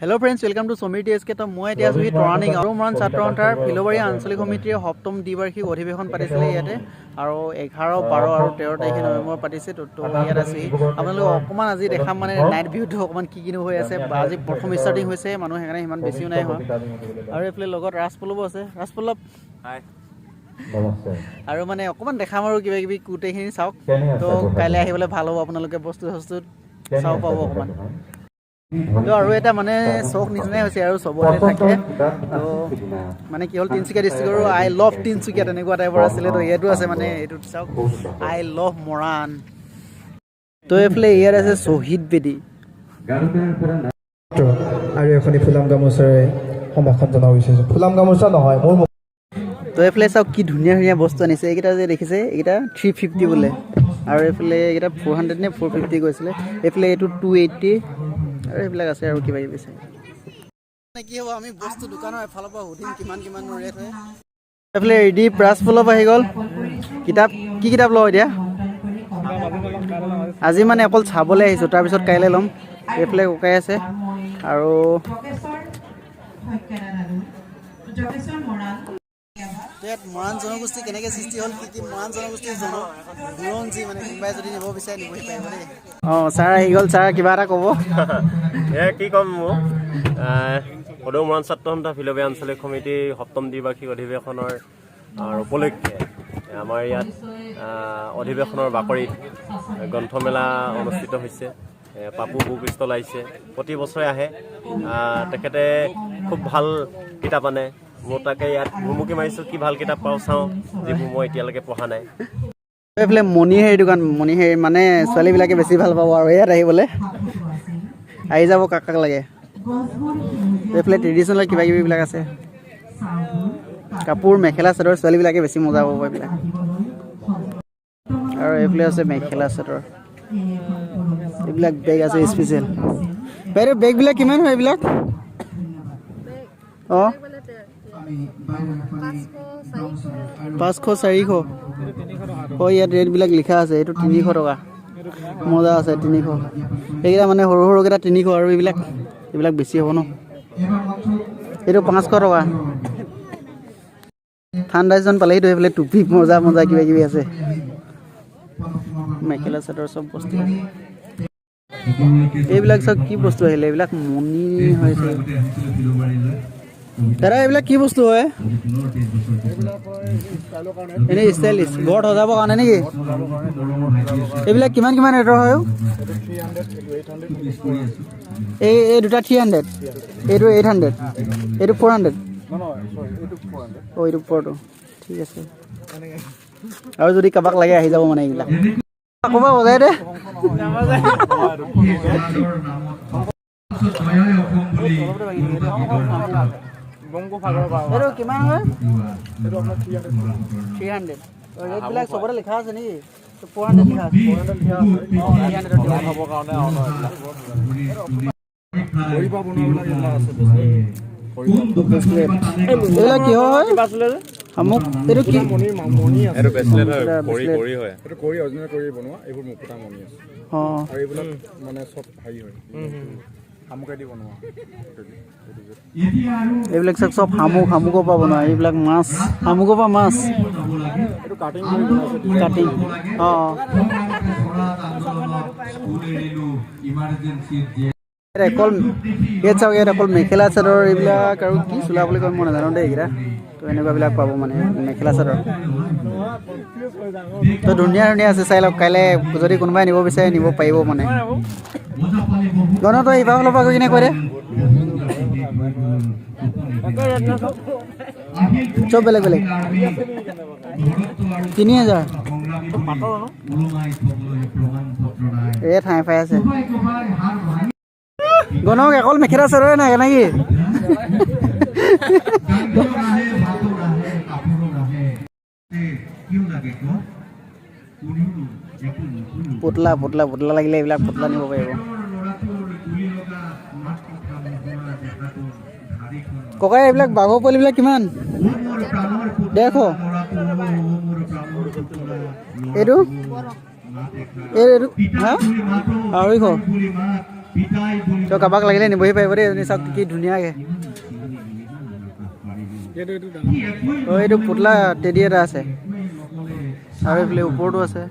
Hello friends, welcome to Somir TSK. তো মই এতিয়া আছো টৰানিং আৰু মৰাণ ছাত্ৰ সন্থাৰ ফিলবাৰী আঞ্চলিক সমিতিৰ সপ্তম দ্বিবাৰ্ষিক অধিৱেশন পাতিছিলে ইয়াতে আৰু 11, 12 আৰু 13 তাৰিখে নৱেম্বৰ পাতিছে তো ইয়াত আছে আপোনালোক অকমান আজি দেখাম মানে নাইট ভিউটো অকমান কি কিনো হৈ আছে আজি প্ৰথম ষ্টাৰ্টিং হৈছে মানুহ হেকাৰণে ইমান বেছিও নাই হোৱা আৰু এফালে লগত ৰাজপল্লৱ আছে ৰাজপল্লৱ হাই আৰু মানে অকমান দেখাম আৰু কিবা কিবি গোটেইখিনি চাওক তো কাইলৈ আহিবলৈ ভাল হ'ব আপোনালোকে বস্তু চাও পাব অকমান তো আৰু এটা মানে চখ নিচিনাই হৈছে আৰু চবতে থাকে তো মানে কি হ'ল তিনিচুকীয়া ডিষ্ট্ৰিক্টৰ আই লভ তিনিচুকীয়া তেনেকুৱা টাইপৰ আছিলে তো ইয়াতো আছে মানে এইটো চাওক আই লভ মৰাণ তো এইফালে ইয়াত আছে শ্বহীদ বেদী আৰু এখনি ফুলাম গামোচাৰে সমৰ্থন জনাব বিচাৰিছোঁ ফুলাম গামোচা নহয় মোৰ তো এইফালে চাওক কি ধুনীয়া ধুনীয়া বস্তু আনিছে এইকেইটা যে দেখিছে এইকেইটা 350 বোলে আৰু এইফালে এইকেইটা 400 নে 450 কৈছিলে এইফালে এইটো 280 আৰু এইবিলাক আছে আৰু কিবা কিবি মানে কি হ'ব আমি বস্তু দোকানৰ এফালৰ পৰা সুধিম কিমান ৰেট হয় এইফালে ৰেডি ৰাজপল্লৱ আহি গ'ল কিতাপ কি কিতাপ লওঁ এতিয়া আজি মানে অকল চাবলৈ আহিছোঁ তাৰপিছত কাইলৈ ল'ম এইফালে ককাই আছে আৰু ইয়াত মৰাণ জনগোষ্ঠী কেনেকৈ সৃষ্টি হ'ল কি মৰাণ জনগোষ্ঠীৰ বুৰঞ্জী মানে কোনোবাই যদি নিব বিচাৰে নিবহি পাৰিব দেই অঁ ছাৰ আহি গ'ল ছাৰ কিবা এটা ক'ব কি ক'ম মোৰ সদৌ মৰাণ ছাত্ৰ সন্থা ফিলবাৰী আঞ্চলিক সমিতিৰ সপ্তম দ্বিবাৰ্ষিক অধিৱেশনৰ উপলক্ষে আমাৰ ইয়াত অধিৱেশনৰ বাকৰিত গ্ৰন্থমেলা অনুষ্ঠিত হৈছে পাপু বুক ষ্টল আহিছে প্ৰতি বছৰে আহে তেখেতে খুব ভাল কিতাপ আনে মই তাকে ইয়াত ভুমুকি মাৰিছোঁ কি ভাল কিতাপ পাওঁ চাওঁ যিবোৰ মই এতিয়ালৈকে পঢ়া নাই এইফালে মণিহাৰী দোকান মণিহাৰী মানে ছোৱালীবিলাকে বেছি ভাল পাব আৰু ইয়াত আহিবলৈ আহি যাব কাক লাগে এইফালে ট্ৰেডিশ্যনেল কিবা কিবিবিলাক আছে কাপোৰ মেখেলা চাদৰ ছোৱালীবিলাকে বেছি মজা পাব এইবিলাক আৰু এইফালে আছে মেখেলা চাদৰ এইবিলাক বেগ আছে স্পেচিয়েল বাইদেউ বেগবিলাক কিমান হয় এইবিলাক অঁ 500 400 অঁ ইয়াত ৰেটবিলাক লিখা আছে এইটো 300 টকা মজা আছে 300 এইকেইটা মানে সৰু সৰুকেইটা 300 আৰু এইবিলাক বেছি হ'ব ন এইটো 500 টকা ঠাণ্ডা চিজন পালেহিতো এইফালে টুপি মজা কিবা কিবি আছে মেখেলা চাদৰ চব বস্তু এইবিলাক চব কি বস্তু আহিলে এইবিলাক মণি হৈছে দাদা এইবিলাক কি বস্তু হয় এনেই ষ্টাইলিছ ঘৰত সজাবৰ কাৰণে নেকি এইবিলাক কিমান ৰেটৰ হয় এই দুটা 300 এইটো 800 এইটো 400 অঁ এইটো 400 ঠিক আছে আৰু যদি কাৰোবাক লাগে আহি যাব মানে এইবিলাক ক'বা বজাই দে এইটো কিমান হয় 300 ৰেটবিলাক চবতে লিখা আছে নেকি 400 লিখা আছে 300 হ'বৰ কাৰণে এইবিলাক কি হয় শামুক এইটো কি এইটো ব্ৰেচলেট হয় কৰি হয় এইটো কৰি অৰিজিনেল কৰি বনোৱা এইবোৰ মুকুতা মণি আছে অঁ আৰু এইবিলাক মানে চব হেৰি হয় শামুকেদি বনোৱা এইবিলাক চব শামুকৰ পৰা বনোৱা এইবিলাক মাছ শামুকৰ পৰা মাছ এইটো কাটিং কৰি বনাইছে কাটিং অঁ অকল ইয়াত চাওক ইয়াত অকল মেখেলা চাদৰ এইবিলাক আৰু কি চোলা বুলি কয় মই নাজানো দেই এইকেইটা তো এনেকুৱাবিলাক পাব মানে মেখেলা চাদৰ তো ধুনীয়া আছে চাই লওক কাইলৈ যদি কোনোবাই নিব বিচাৰে নিব পাৰিব মানে গণতো এইবাৰ অলপ গৈ কিনে কৈ দে চব বেলেগ 3000 এই ঠাই পাই আছে গণক অকল মেখেলা চাদৰে নাই নেকি পুতলা লাগিলে এইবিলাক পুতলা নিব পাৰিব ককাই এইবিলাক বাঘৰ পোৱালিবিলাক কিমান 150 এইটো হা 250 তো কাৰোবাক লাগিলে নিবহি পাৰিব দেই এজনী চাওক কি ধুনীয়াকৈ এইটো পুতলা টেডি এটা আছে আৰু এইফালে ওপৰতো আছে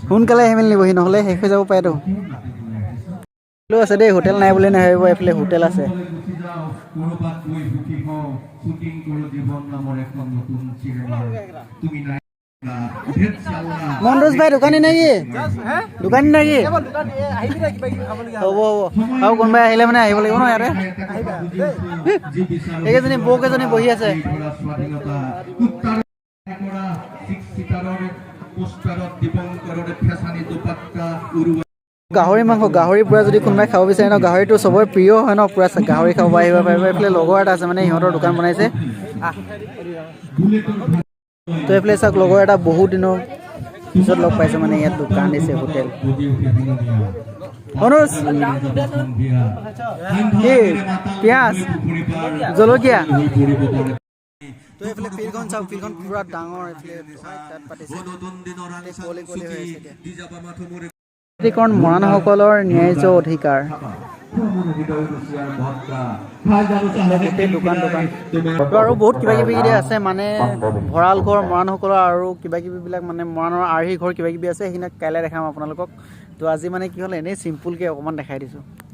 সোনকালে আহি মেলি নিবহি নহ'লে শেষ হৈ যাব পাৰেতো আছে দেই হোটেল নাই বুলি নাভাবিব এইফালে হোটেল আছে মনোজ ভাই দোকানী নেকি দোকানী নেকি হ'ব আৰু কোনোবাই আহিলে মানে আহিব লাগিব ন ইয়াতে এইকেইজনী বৌকেইজনী বহি আছে গাহৰি মাংস গাহৰি পূৰা যদি কোনোবাই খাব বিচাৰে ন গাহৰিটো চবৰে প্ৰিয় হয় ন পূৰা গাহৰি খাব আহিব পাৰিব এইফালে লগৰ এটা আছে মানে সিহঁতৰ দোকান বনাইছে তো এইফালে চাওক লগৰ এটা বহুত দিনৰ পিছত লগ পাইছে মানে ইয়াত দোকান দিছে হোটেল অনুজ কি পিঁয়াজ জলকীয়া তো এইফালে ফিল্ডখন চাওক ফিল্ডখন পূৰা ডাঙৰ এইফালে তাত পাতিছে কুঁৱলী কুঁৱলী হৈ আছে এতিয়া মৰাণসকলৰ ন্যায্য অধিকাৰ গোটেই দোকান তো আৰু বহুত কিবা কিবি আছে মানে ভঁৰাল ঘৰ মৰাণসকলৰ আৰু কিবা কিবিবিলাক মানে মৰাণৰ আৰ্হি ঘৰ কিবা কিবি আছে সেইখিনি কাইলৈ দেখাম আপোনালোকক তো আজি মানে কি হ'ল এনেই চিম্পুলকৈ অকণমান দেখাই দিছোঁ